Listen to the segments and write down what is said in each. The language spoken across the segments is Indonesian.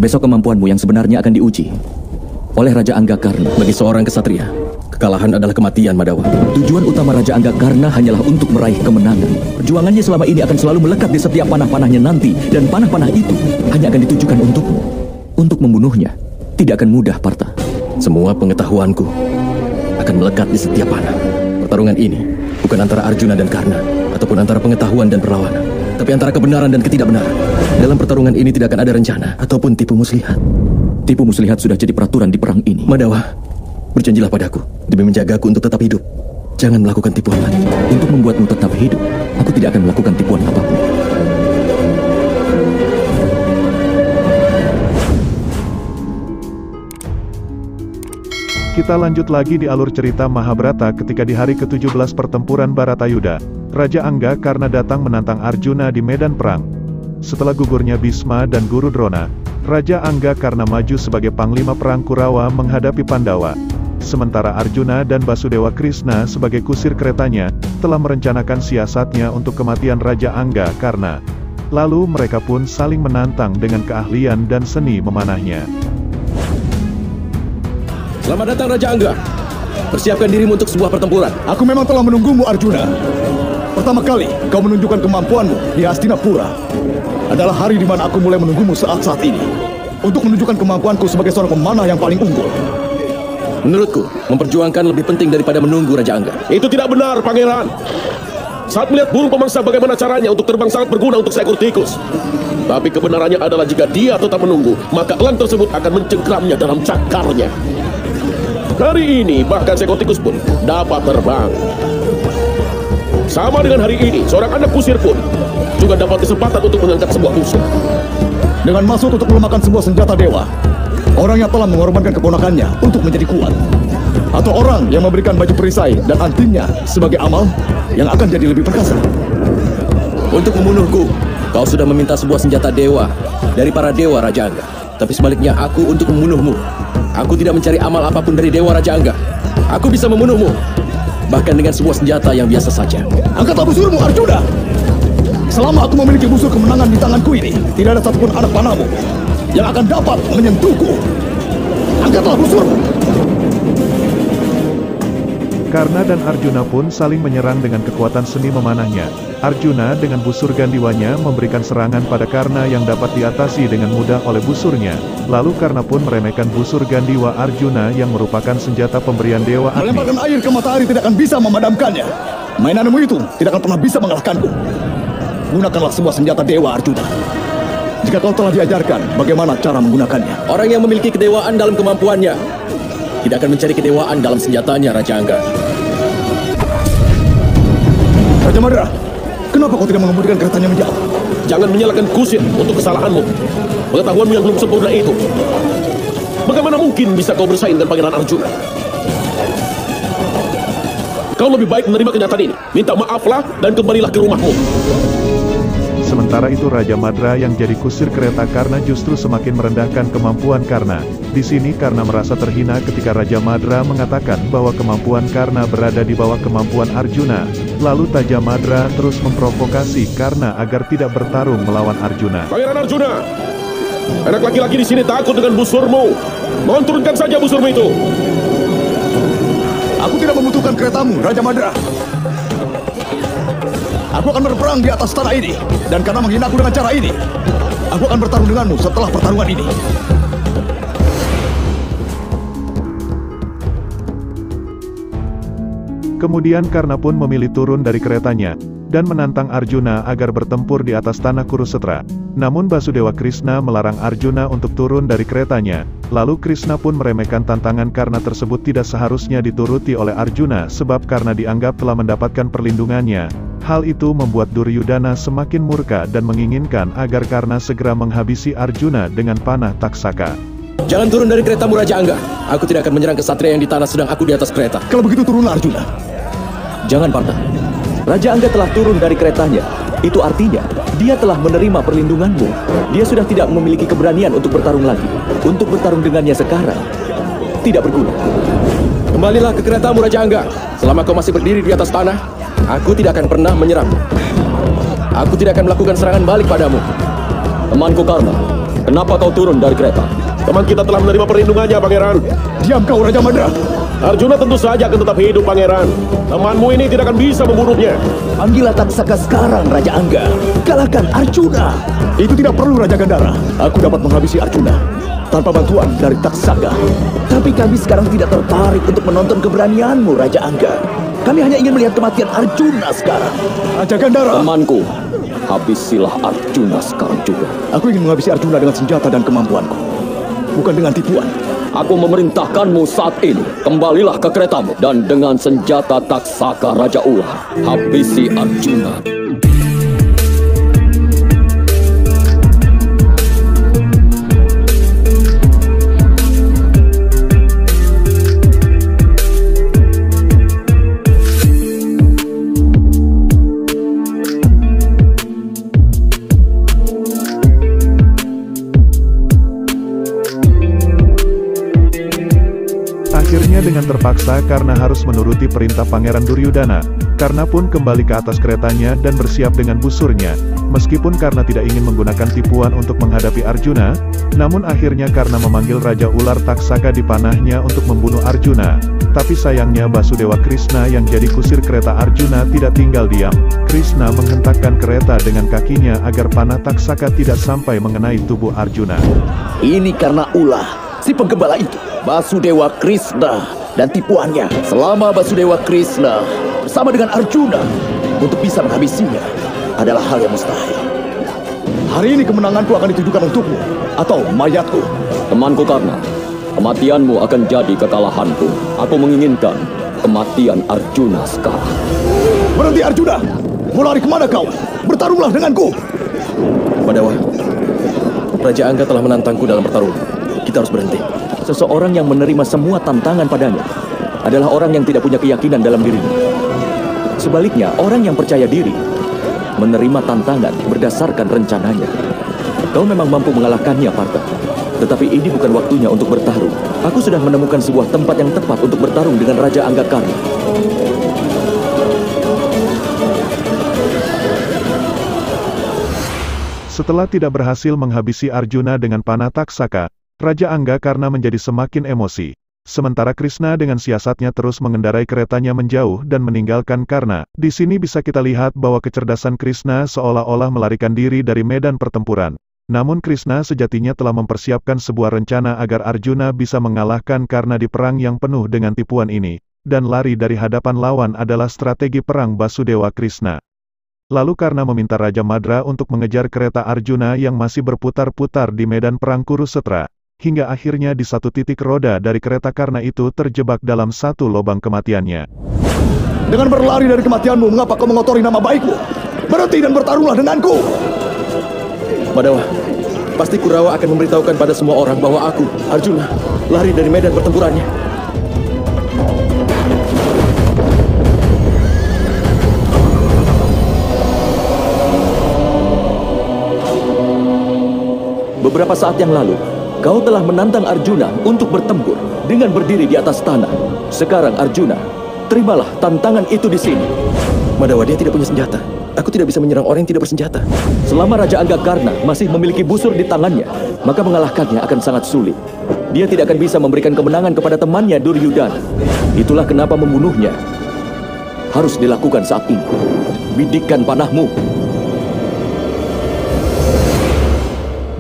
Besok kemampuanmu yang sebenarnya akan diuji oleh Raja Anggakarna. Bagi seorang kesatria, kekalahan adalah kematian, Madawa. Tujuan utama Raja Anggakarna hanyalah untuk meraih kemenangan. Perjuangannya selama ini akan selalu melekat di setiap panah-panahnya nanti. Dan panah-panah itu hanya akan ditujukan untukmu. Untuk membunuhnya tidak akan mudah, Partha. Semua pengetahuanku akan melekat di setiap panah. Pertarungan ini bukan antara Arjuna dan Karna, ataupun antara pengetahuan dan perlawanan, tapi antara kebenaran dan ketidakbenaran. Dalam pertarungan ini tidak akan ada rencana ataupun tipu muslihat. Tipu muslihat sudah jadi peraturan di perang ini. Madawa, berjanjilah padaku demi menjagaku untuk tetap hidup. Jangan melakukan tipuan lagi. Untuk membuatmu tetap hidup, aku tidak akan melakukan tipuan apapun. Kita lanjut lagi di alur cerita Mahabharata ketika di hari ke-17 pertempuran Baratayuda, Raja Angga karena datang menantang Arjuna di medan perang. Setelah gugurnya Bhisma dan Guru Drona, Raja Angga karena maju sebagai Panglima Perang Kurawa menghadapi Pandawa. Sementara Arjuna dan Basudewa Krishna sebagai kusir keretanya, telah merencanakan siasatnya untuk kematian Raja Angga karena. Lalu mereka pun saling menantang dengan keahlian dan seni memanahnya. Selamat datang Raja Angga. Persiapkan dirimu untuk sebuah pertempuran. Aku memang telah menunggumu, Arjuna. Pertama kali kau menunjukkan kemampuanmu di Hastinapura adalah hari di mana aku mulai menunggumu saat ini untuk menunjukkan kemampuanku sebagai seorang pemanah yang paling unggul. Menurutku, memperjuangkan lebih penting daripada menunggu, Raja Angga. Itu tidak benar, Pangeran. Saat melihat burung pemangsa bagaimana caranya untuk terbang sangat berguna untuk seekor tikus. Tapi kebenarannya adalah jika dia tetap menunggu, maka elang tersebut akan mencengkramnya dalam cakarnya. Hari ini bahkan seekor tikus pun dapat terbang. Sama dengan hari ini, seorang anak kusir pun juga dapat kesempatan untuk mengangkat sebuah musuh. Dengan maksud untuk melemahkan sebuah senjata dewa, orang yang telah mengorbankan keponakannya untuk menjadi kuat, atau orang yang memberikan baju perisai dan antingnya sebagai amal yang akan jadi lebih perkasa. Untuk membunuhku, kau sudah meminta sebuah senjata dewa dari para dewa, Raja Angga. Tapi sebaliknya aku untuk membunuhmu. Aku tidak mencari amal apapun dari dewa, Raja Angga. Aku bisa membunuhmu, bahkan dengan sebuah senjata yang biasa saja. Angkatlah busurmu, Arjuna! Selama aku memiliki busur kemenangan di tanganku ini, tidak ada satupun anak panahmu yang akan dapat menyentuhku. Angkatlah busurmu! Karna dan Arjuna pun saling menyerang dengan kekuatan seni memanahnya. Arjuna dengan busur gandiwanya memberikan serangan pada Karna yang dapat diatasi dengan mudah oleh busurnya. Lalu Karna pun meremehkan busur gandiwa Arjuna yang merupakan senjata pemberian Dewa Agni. Melemparkan air ke matahari tidak akan bisa memadamkannya. Mainanmu itu tidak akan pernah bisa mengalahkanku. Gunakanlah sebuah senjata dewa, Arjuna. Jika kau telah diajarkan bagaimana cara menggunakannya. Orang yang memiliki kedewaan dalam kemampuannya tidak akan mencari kedewaan dalam senjatanya, Raja Angga. Raja Madara, kenapa kau tidak mengemudikan keretanya menjauh? Jangan menyalahkan kusir untuk kesalahanmu. Pengetahuanmu yang belum sempurna itu. Bagaimana mungkin bisa kau bersaing dengan Pangeran Arjuna? Kau lebih baik menerima kenyataan ini. Minta maaflah dan kembalilah ke rumahmu. Sementara itu Raja Madra yang jadi kusir kereta Karna justru semakin merendahkan kemampuan Karna. Di sini Karna merasa terhina ketika Raja Madra mengatakan bahwa kemampuan Karna berada di bawah kemampuan Arjuna. Lalu Raja Madra terus memprovokasi Karna agar tidak bertarung melawan Arjuna. Pangeran Arjuna, anak laki-laki di sini takut dengan busurmu. Mohon turunkan saja busurmu itu. Aku tidak membutuhkan keretamu, Raja Madra. Aku akan berperang di atas tanah ini. Dan karena menghina aku dengan cara ini, aku akan bertarung denganmu setelah pertarungan ini. Kemudian Karna pun memilih turun dari keretanya, dan menantang Arjuna agar bertempur di atas tanah Kurusetra. Namun Basudewa Krishna melarang Arjuna untuk turun dari keretanya. Lalu Krishna pun meremehkan tantangan Karna tersebut tidak seharusnya dituruti oleh Arjuna sebab Karna dianggap telah mendapatkan perlindungannya. Hal itu membuat Duryudana semakin murka dan menginginkan agar Karna segera menghabisi Arjuna dengan panah taksaka. Jangan turun dari keretamu, Raja Angga. Aku tidak akan menyerang kesatria yang di tanah sedang aku di atas kereta. Kalau begitu turunlah, Arjuna. Jangan, Partha. Raja Angga telah turun dari keretanya. Itu artinya, dia telah menerima perlindunganmu. Dia sudah tidak memiliki keberanian untuk bertarung lagi. Untuk bertarung dengannya sekarang, tidak berguna. Kembalilah ke keretamu, Raja Angga. Selama kau masih berdiri di atas tanah, aku tidak akan pernah menyerang. Aku tidak akan melakukan serangan balik padamu. Temanku Karna, Kenapa kau turun dari kereta? Teman kita telah menerima perlindungannya, Pangeran. Diam kau, Raja Madra. Arjuna tentu saja akan tetap hidup, Pangeran. Temanmu ini tidak akan bisa membunuhnya. Panggillah Taksaka sekarang, Raja Angga. Kalahkan Arjuna. Itu tidak perlu, Raja Gandhara. Aku dapat menghabisi Arjuna tanpa bantuan dari Taksaka. Tapi kami sekarang tidak tertarik untuk menonton keberanianmu, Raja Angga. Kami hanya ingin melihat kematian Arjuna sekarang. Raja Gandhara. Temanku, habisilah Arjuna sekarang juga. Aku ingin menghabisi Arjuna dengan senjata dan kemampuanku, bukan dengan tipuan. Aku memerintahkanmu saat ini, kembalilah ke keretamu. Dan dengan senjata Taksaka Raja Ular, habisi Arjuna. Akhirnya dengan terpaksa karena harus menuruti perintah Pangeran Duryudana, Karna pun kembali ke atas keretanya dan bersiap dengan busurnya. Meskipun Karna tidak ingin menggunakan tipuan untuk menghadapi Arjuna, namun akhirnya Karna memanggil Raja Ular Taksaka di panahnya untuk membunuh Arjuna. Tapi sayangnya Basudewa Krishna yang jadi kusir kereta Arjuna tidak tinggal diam. Krishna menghentakkan kereta dengan kakinya agar panah Taksaka tidak sampai mengenai tubuh Arjuna. Ini karena ulah si penggembala itu, Basudewa Krishna, dan tipuannya. Selama Basudewa Krishna bersama dengan Arjuna untuk bisa menghabisinya adalah hal yang mustahil. Hari ini kemenanganku akan ditujukan untukmu atau mayatku. Temanku Karna, kematianmu akan jadi kekalahanku. Aku menginginkan kematian Arjuna sekarang. Berhenti Arjuna! Mau lari kemana kau? Bertarunglah denganku! Padawa, Raja Angga telah menantangku dalam pertarungan. Kita harus berhenti. Seseorang yang menerima semua tantangan padanya adalah orang yang tidak punya keyakinan dalam dirinya. Sebaliknya, orang yang percaya diri menerima tantangan berdasarkan rencananya. Kau memang mampu mengalahkannya, Partha. Tetapi ini bukan waktunya untuk bertarung. Aku sudah menemukan sebuah tempat yang tepat untuk bertarung dengan Raja Angga Karna. Setelah tidak berhasil menghabisi Arjuna dengan panah Taksaka, Raja Angga Karna menjadi semakin emosi. Sementara Krishna dengan siasatnya terus mengendarai keretanya menjauh dan meninggalkan Karna. Di sini bisa kita lihat bahwa kecerdasan Krishna seolah-olah melarikan diri dari medan pertempuran. Namun Krishna sejatinya telah mempersiapkan sebuah rencana agar Arjuna bisa mengalahkan Karna di perang yang penuh dengan tipuan ini. Dan lari dari hadapan lawan adalah strategi perang Basudewa Krishna. Lalu Karna meminta Raja Madra untuk mengejar kereta Arjuna yang masih berputar-putar di medan perang Kurusetra. Hingga akhirnya di satu titik roda dari kereta Karna itu terjebak dalam satu lubang kematiannya. Dengan berlari dari kematianmu, mengapa kau mengotori nama baikmu? Berhenti dan bertarunglah denganku! Padawa, pasti Kurawa akan memberitahukan pada semua orang bahwa aku, Arjuna, lari dari medan pertempurannya. Beberapa saat yang lalu, kau telah menantang Arjuna untuk bertempur dengan berdiri di atas tanah. Sekarang Arjuna, terimalah tantangan itu di sini. Madawa, dia tidak punya senjata. Aku tidak bisa menyerang orang yang tidak bersenjata. Selama Raja Angga Karna masih memiliki busur di tangannya, maka mengalahkannya akan sangat sulit. Dia tidak akan bisa memberikan kemenangan kepada temannya Duryudana. Itulah kenapa membunuhnya harus dilakukan saat ini. Bidikkan panahmu.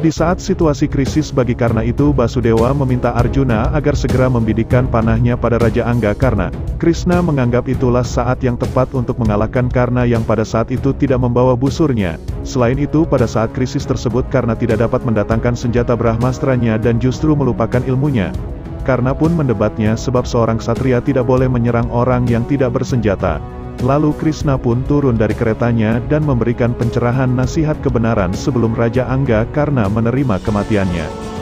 Di saat situasi krisis bagi Karna itu, Basudewa meminta Arjuna agar segera membidikkan panahnya pada Raja Angga Karna. Krishna menganggap itulah saat yang tepat untuk mengalahkan Karna yang pada saat itu tidak membawa busurnya. Selain itu, pada saat krisis tersebut Karna tidak dapat mendatangkan senjata Brahmastranya dan justru melupakan ilmunya. Karna pun mendebatnya sebab seorang ksatria tidak boleh menyerang orang yang tidak bersenjata. Lalu Krishna pun turun dari keretanya dan memberikan pencerahan nasihat kebenaran sebelum Raja Angga Karna menerima kematiannya.